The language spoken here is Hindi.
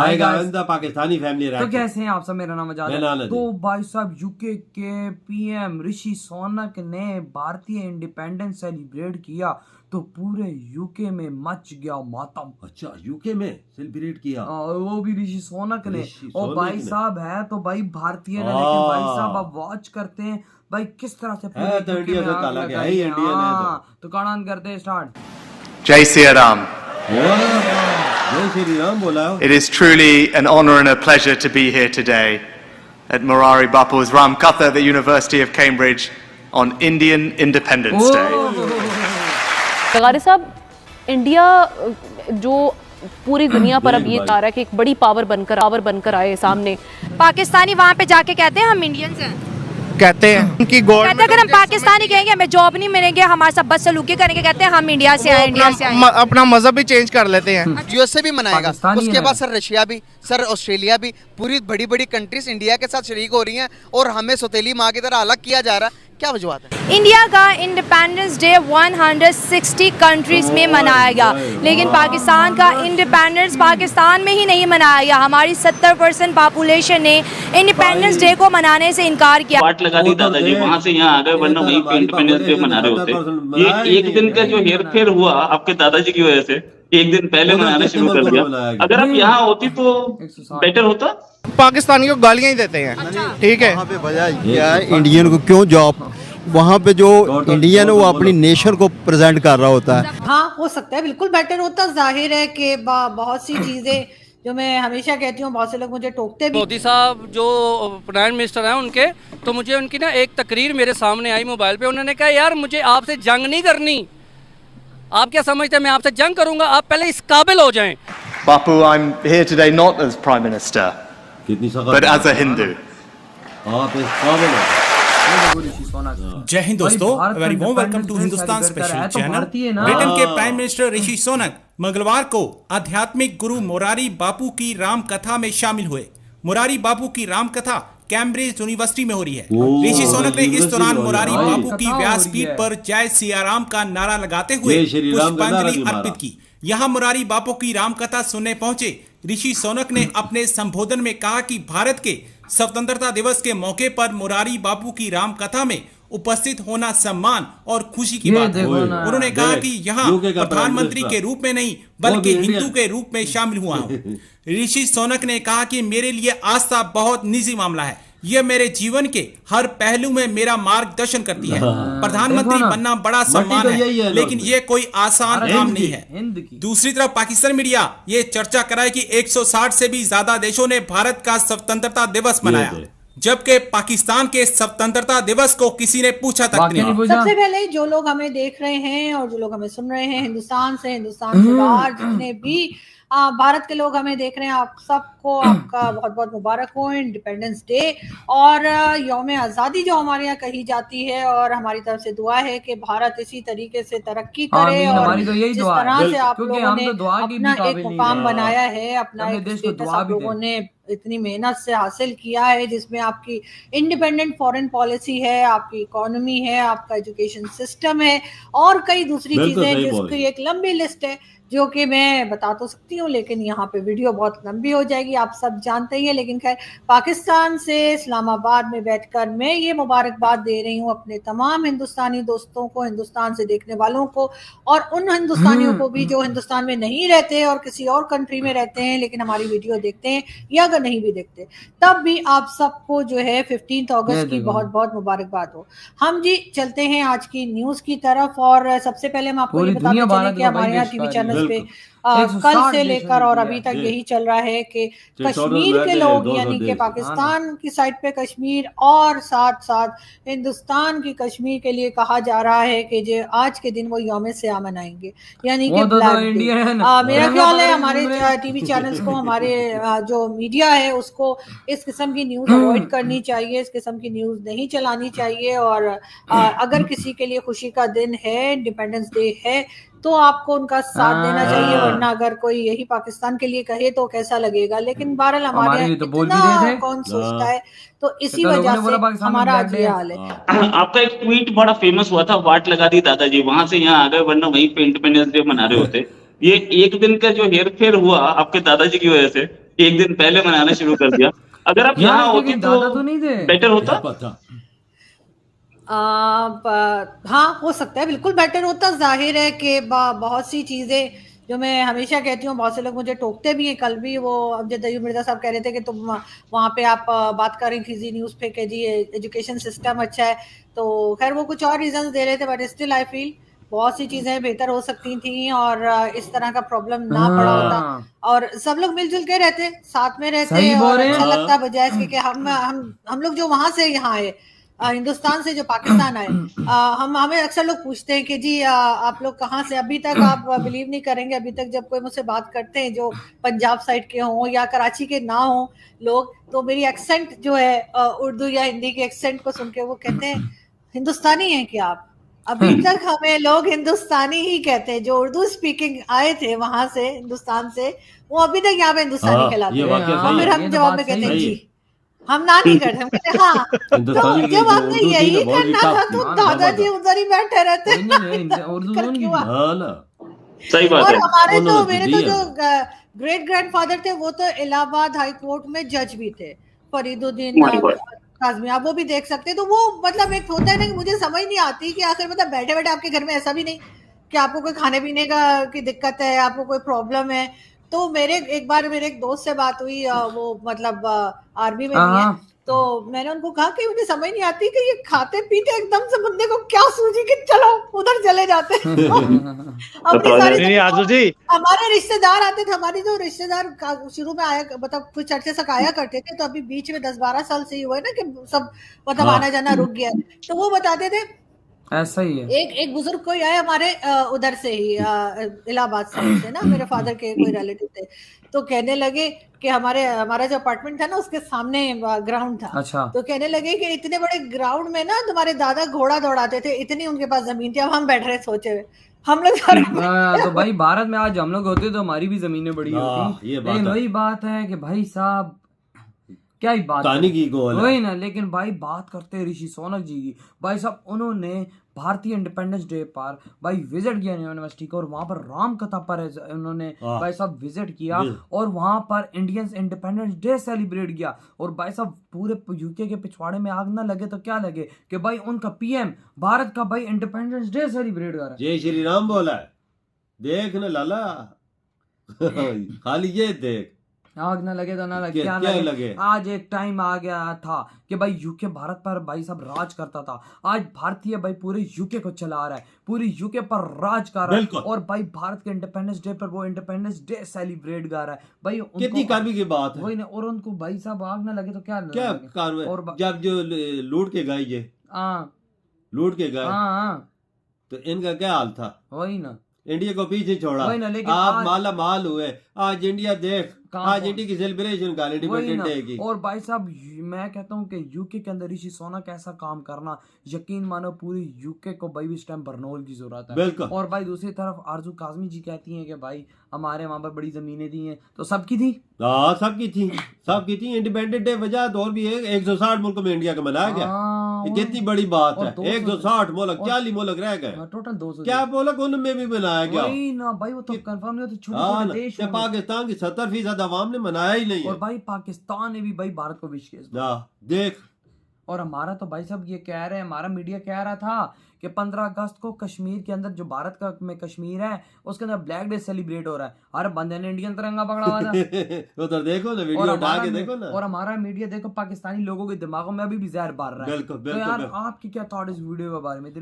आएगा पाकिस्तानी फैमिली तो कैसे हैं आप सब, मेरा नाम आजाद है। तो भाई साहब यूके के पीएम ऋषि सोनक ने भारतीय इंडिपेंडेंस सेलिब्रेट किया तो पूरे यूके में मच गया मातम। अच्छा, यूके में सेलिब्रेट किया वो भी ऋषि सोनक ने। और भाई साहब है तो भाई भारतीय ने, लेकिन भाई साहब अब वॉच करते हैं भाई किस तरह से पूरे तो इंडिया से ताला क्या है, इंडियन है तो कानान करते हैं स्टार्ट। जय Siya Ram. It is truly an honor and a pleasure to be here today at Morari Bapu's Ram Katha at the University of Cambridge on Indian Independence Day. लगारे साहब, इंडिया जो पूरी दुनिया पर अब ये चाह रहा है कि एक बड़ी पावर बनकर आए सामने। पाकिस्तानी वहाँ पे जाके कहते हैं हम इंडियंस हैं, कहते हैं उनकी गवर्नमेंट, अगर हम पाकिस्तानी कहेंगे हमें जॉब नहीं मिलेंगे, हमारे साथ बदसलूकी करेंगे, कहते हैं हम इंडिया से आए, अपना मजहब भी चेंज कर लेते हैं। यूएसए भी मनाएगा, उसके बाद सर रशिया भी, सर ऑस्ट्रेलिया भी, पूरी बड़ी बड़ी कंट्रीज इंडिया के साथ शरीक हो रही हैं और हमें सौतेली माँ की तरह अलग किया जा रहा है। क्या वजूहत है? इंडिया का इंडिपेंडेंस डे 160 कंट्रीज में मनाया गया, लेकिन पाकिस्तान का इंडिपेंडेंस पाकिस्तान में ही नहीं मनाया गया। हमारी 70% पॉपुलेशन ने इंडिपेंडेंस डे को मनाने से इनकार किया। वाट लगा दी दादाजी, वहाँ से यहाँ आ गए, वरना वहीं पे इंडिपेंडेंस डे मना रहे होते। ये एक दिन का जो हेर फेर हुआ आपके दादाजी की वजह से, एक दिन पहले मनाना शुरू कर दिया। अगर आप यहाँ होती तो बेटर होता। पाकिस्तानी को गालियां ही देते हैं, ठीक है। वहाँ पे वजह क्या है, इंडियन को क्यों जॉब, वहाँ पे जो इंडियन है वो अपनी नेशन को प्रेजेंट कर रहा होता है। हाँ, हो सकता है, बिल्कुल बेटर होता। जाहिर है कि बहुत सी चीजें जो मैं हमेशा कहती हूँ, बहुत से लोग मुझे टोकते भी। मोदी साहब जो प्राइम मिनिस्टर हैं उनके, तो मुझे उनकी ना एक तकरीर मेरे सामने आई मोबाइल पे। उन्होंने कहा यार मुझे आपसे जंग नहीं करनी, आप क्या समझते हैं मैं आपसे जंग करूंगा, आप पहले इस काबिल हो जाएं। Bapu, I'm here today not as Prime Minister, but as a Hindu. जय हिंद दोस्तों, very warm welcome to Hindustan special channel. Britain के प्राइम मिनिस्टर ऋषि सोनक मंगलवार को आध्यात्मिक गुरु मोरारी बापू की राम कथा में शामिल हुए। मोरारी बापू की राम कथा कैम्ब्रिज यूनिवर्सिटी में हो रही है। ऋषि सोनक ने इस दौरान मोरारी बापू की व्यासपीठ पर जय सिया राम का नारा लगाते हुए पुष्पांजलि अर्पित की। यहाँ मोरारी बापू की राम कथा सुनने पहुंचे ऋषि सोनक ने अपने संबोधन में कहा कि भारत के स्वतंत्रता दिवस के मौके पर मोरारी बापू की राम कथा में उपस्थित होना सम्मान और खुशी की बात है। उन्होंने कहा कि यहाँ प्रधानमंत्री के रूप में नहीं बल्कि हिंदू के रूप में शामिल हुआ हूँ। ऋषि सोनक ने कहा कि मेरे लिए आस्था बहुत निजी मामला है, यह मेरे जीवन के हर पहलू में मेरा मार्गदर्शन करती है। प्रधानमंत्री बनना बड़ा सम्मान है, लेकिन यह कोई आसान काम नहीं है। दूसरी तरफ पाकिस्तान मीडिया ये चर्चा कराए कि 160 से भी ज्यादा देशों ने भारत का स्वतंत्रता दिवस मनाया, जबकि पाकिस्तान के स्वतंत्रता दिवस को किसी ने पूछा तक नहीं। सबसे पहले जो लोग हमें देख रहे हैं और जो लोग हमें सुन रहे हैं हिंदुस्तान से बाहर, जितने भी भारत के लोग हमें देख रहे हैं, आप सबको आपका बहुत बहुत मुबारक हो इंडिपेंडेंस डे और यौम आज़ादी जो हमारे यहाँ कही जाती है। और हमारी तरफ से दुआ है कि भारत इसी तरीके से तरक्की करे और जिस तरह से आप लोगों ने अपना एक मुकाम बनाया है, अपना एक स्टेटस आप लोगों ने इतनी मेहनत से हासिल किया है, जिसमें आपकी इंडिपेंडेंट फॉरेन पॉलिसी है, आपकी इकोनॉमी है, आपका एजुकेशन सिस्टम है और कई दूसरी चीजें, जिसकी एक लंबी लिस्ट है जो कि मैं बता तो सकती हूँ, लेकिन यहाँ पे वीडियो बहुत लंबी हो जाएगी, आप सब जानते ही हैं। लेकिन खैर, पाकिस्तान से इस्लामाबाद में बैठकर मैं ये मुबारकबाद दे रही हूँ अपने तमाम हिंदुस्तानी दोस्तों को, हिंदुस्तान से देखने वालों को और उन हिंदुस्तानियों को भी जो हिंदुस्तान में नहीं रहते और किसी और कंट्री में रहते हैं लेकिन हमारी वीडियो देखते हैं, या अगर नहीं भी देखते तब भी आप सबको जो है 15 अगस्त की बहुत बहुत मुबारकबाद हो। हम जी चलते हैं आज की न्यूज की तरफ और सबसे पहले हम आपको ये बताते चलें कि हमारे यहाँ टीवी चैनल पे कल से लेकर और अभी तक यही चल रहा है कि कश्मीर के लोग, यानी कि पाकिस्तान की साइड पे कश्मीर और साथ साथ हिंदुस्तान की कश्मीर के लिए कहा जा रहा है कि जो आज के दिन वो यौम सियाह मनाएंगे, यानी कि मेरा ख्याल है हमारे टीवी चैनल्स को, हमारे जो मीडिया है उसको इस किस्म की न्यूज अवॉइड करनी चाहिए, इस किस्म की न्यूज नहीं चलानी चाहिए। और अगर किसी के लिए खुशी का दिन है, इंडिपेंडेंस डे है, तो आपको उनका साथ देना चाहिए, वरना अगर कोई यही पाकिस्तान के लिए कहे तो कैसा लगेगा। लेकिन बहरहाल हमारे इतना कौन सोचता है, तो इसी वजह से हमारा आज ये हाल है। आपका एक ट्वीट बड़ा फेमस हुआ था, वाट लगा दी दादाजी, वहां से यहाँ आ गए, वरना वहीं पे इंडिपेंडेंस डे मना रहे होते। ये एक दिन का जो हेर फेर हुआ आपके दादाजी की वजह से, एक दिन पहले मनाना शुरू कर दिया। अगर आप यहाँ होती तो नहीं थे, बेटर होता। हाँ हो सकता है, बिल्कुल बेटर होता। जाहिर है कि बहुत सी चीजें जो मैं हमेशा कहती हूँ, बहुत से लोग मुझे टोकते भी हैं। कल भी वो अमजद अयूब मिर्जा साहब कह रहे थे कि तुम वहाँ पे आप बात कर रही थी न्यूज़ पे कि जी एजुकेशन सिस्टम अच्छा है, तो खैर वो कुछ और रीजंस दे रहे थे, बट स्टिल आई फील बहुत सी चीजें बेहतर हो सकती थी और इस तरह का प्रॉब्लम ना पड़ा होता और सब लोग मिलजुल के रहते, साथ में रहते और अच्छा लगता, बजाय इसके कि हम लोग जो वहां से यहाँ आए, हिंदुस्तान से जो पाकिस्तान आए, हमें अक्सर लोग पूछते हैं कि जी आप लोग कहाँ से। अभी तक आप बिलीव नहीं करेंगे, अभी तक जब कोई मुझसे बात करते हैं जो पंजाब साइड के हों या कराची के ना हों लोग, तो मेरी एक्सेंट जो है उर्दू या हिंदी के एक्सेंट को सुन के वो कहते हैं हिंदुस्तानी हैं क्या आप। अभी तक हमें लोग हिंदुस्तानी ही कहते हैं, जो उर्दू स्पीकिंग आए थे वहां से हिंदुस्तान से, वो अभी तक यहाँ पे हिंदुस्तानी कहलाते हैं। फिर हम जवाब में कहते हैं जी हम ना नहीं करते, हम कहते हाँ। तो जब हमने यही करना था तो दादाजी उधर ही बैठे रहते। सही बात और है। हमारे तो मेरे तो जो ग्रेट ग्रैंडफादर थे वो तो इलाहाबाद हाई कोर्ट में जज भी थे, फरीदुद्दीन काज़मी, आप वो भी देख सकते हैं। तो वो मतलब एक होता है ना कि मुझे समझ नहीं आती कि आखिर मतलब बैठे बैठे आपके घर में ऐसा भी नहीं कि आपको कोई खाने पीने का की दिक्कत है, आपको कोई प्रॉब्लम है। तो एक बार मेरे एक दोस्त से बात हुई, वो मतलब आर्मी में भी है, तो मैंने उनको कहा कि मुझे समझ नहीं आती कि ये खाते पीते एकदम से बंदे को क्या सूझी कि चलो उधर चले जाते अपनी सारी हमारे रिश्तेदार आते थे, हमारी जो रिश्तेदार शुरू में आया मतलब कुछ अर्से तक आया करते थे, तो अभी बीच में 10-12 साल से ही हुआ है ना कि सब मतलब आना जाना रुक गया। तो वो बताते थे ऐसा ही है। एक बुजुर्ग कोई आए हमारे उधर से ही इलाहाबाद से ना, मेरे फादर के कोई रिलेटिव थे, तो कहने लगे कि हमारा जो अपार्टमेंट था ना उसके सामने ग्राउंड था। अच्छा। तो कहने लगे कि इतने बड़े ग्राउंड में ना तुम्हारे दादा घोड़ा दौड़ाते थे, इतनी उनके पास जमीन थी। अब हम बैठ रहे सोचे हुए हम लोग तो भाई भारत में आज हम लोग होते तो हमारी भी जमीनें बड़ी होती, लेकिन वही बात है कि भाई साहब क्या ही बात वही ना। लेकिन भाई बात करते हैं ऋषि सोनक जी की, भाई साहब उन्होंने भारतीय इंडिपेंडेंस डे पर भाई विजिट किया यूनिवर्सिटी को और वहां पर राम कथा पर उन्होंने भाई साहब विजिट किया और वहां पर इंडियंस इंडिपेंडेंस डे सेलिब्रेट किया। और भाई साहब पूरे यूके के पिछवाड़े में आग ना लगे तो क्या लगे कि भाई उनका पीएम भारत का भाई इंडिपेंडेंस डे सेलिब्रेट कर रहा है। जय श्री राम बोला है, देख न लाला खाली ये देख, आग ना लगे तो ना लगे, क्या लगे। आज एक टाइम आ गया था कि भाई यूके भारत पर भाई सब राज करता था, आज भारतीय भाई पूरे यूके को चला रहा है, पूरे यूके पर राज कर रहा है और भाई भारत के इंडिपेंडेंस डे पर वो इंडिपेंडेंस डे सेलिब्रेट कर रहा है। भाई कितनी कार्मी की बात है। वही ना, और उनको भाई साहब आग ना लगे तो क्या कार्य। और जब जो लूट के गए ये लूट के गए तो इनका क्या हाल था। वही ना, इंडिया को पीछे छोड़ा, आप माला माल हुए। आज इंडिया देख, आज इंडिया की सेलिब्रेशन का इंडिपेंडेंस डे की। और भाई साहब मैं कहता हूँ कि यूके के अंदर ऋषि सोनक ऐसा काम करना, यकीन मानो पूरी यूके को भाई इस टाइम बरनौल की जरूरत है। और भाई दूसरी तरफ आरजू काज़मी जी कहती हैं कि भाई हमारे वहां पर बड़ी जमीनें दी हैं, तो सबकी थी, सबकी थी। इंडिपेंडेंस डे वजह तो और भी है, 160 मुल्क में इंडिया का मनाया गया, कितनी बड़ी बात है। 160 मुल्क, 40 मुल्क रह गए, टोटल 200 क्या मुल्क उनमें भी मनाया गया। ना भाई वो तो कंफर्म नहीं होता, छोटे देश। पाकिस्तान की 70% अवाम ने मनाया ही नहीं है। और भाई पाकिस्तान ने भी भाई भारत को विश किया देख। और हमारा तो भाई साहब ये कह रहे हैं, हमारा मीडिया कह रहा था कि 15 अगस्त को कश्मीर के अंदर जो भारत का में कश्मीर है उसके अंदर ब्लैक डे सेलिब्रेट हो रहा है। हर बंदे ने इंडियन तिरंगा पकड़ा हुआ था। उधर देखो ना, वीडियो उठा के देखो ना। और हमारा मीडिया देखो पाकिस्तानी लोगों के दिमागों में अभी भी जहर बार रहा है। बिल्कुल। तो यार आपकी क्या थॉट इस वीडियो के बारे में?